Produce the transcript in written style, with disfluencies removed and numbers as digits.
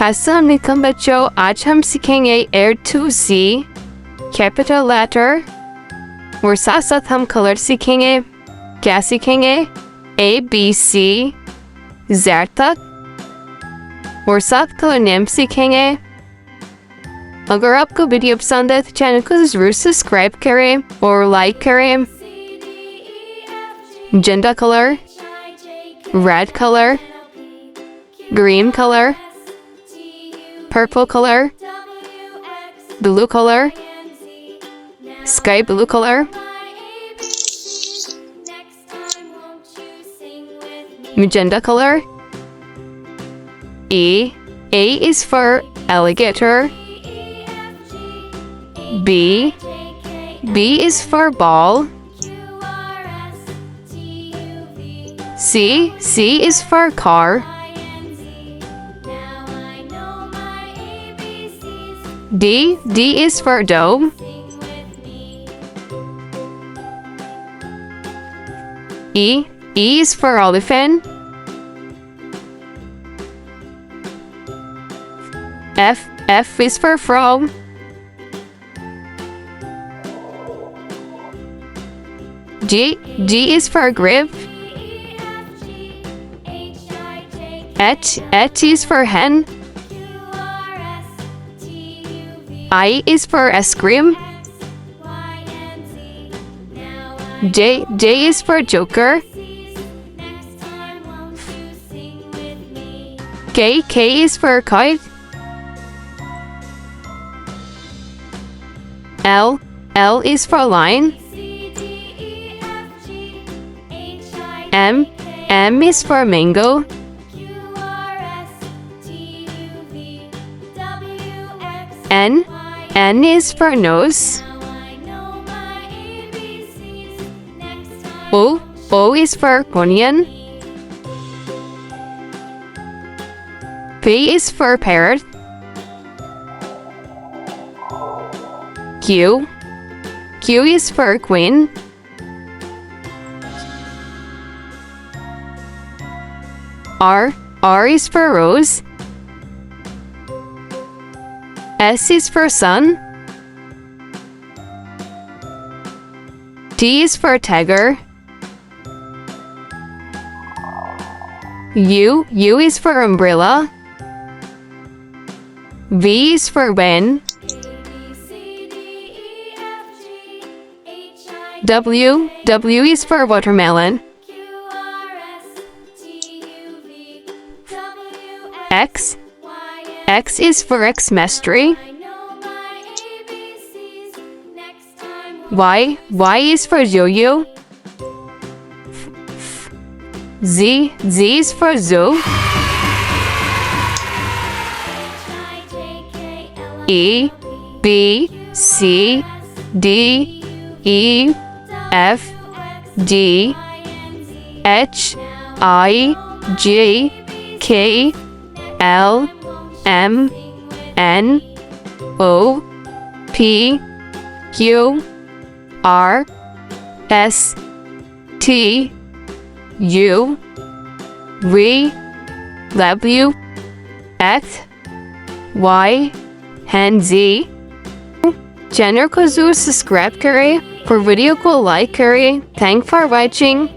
अस्सलाम वालेकुम बच्चों, आज हम सीखेंगे A to Z capital letter और साथ साथ हम कलर सीखेंगे। क्या सीखेंगे? ABC Z तक और साथ कलर नेम सीखेंगे। अगर आपको वीडियो पसंद है तो चैनल को जरूर सब्सक्राइब करें और लाइक करें। Gender color, red color, green color, purple color, blue color, sky blue color, magenta color. A is for alligator. B is for ball. C is for car. D is for dome. E is for elephant. F is for frog. G is for grip. H is for hen. I is for ice cream. J is for joker. K is for kite. L is for lion. M is for mango. N is for nose. O is for onion. P is for parrot. Q is for queen. R is for rose. S is for sun. T is for tiger. U is for umbrella. V is for van. W is for watermelon. X is for Xmas-tree. Y is for yo-yo. Z is for zoo. E, B, C, D, E, F, G, H, I, J, K, L, M, N, O, P, Q, R, S, T, U, V, W, X, Y, and Z. Channel को जरूर subscribe करें और video को like करें। Thank for watching.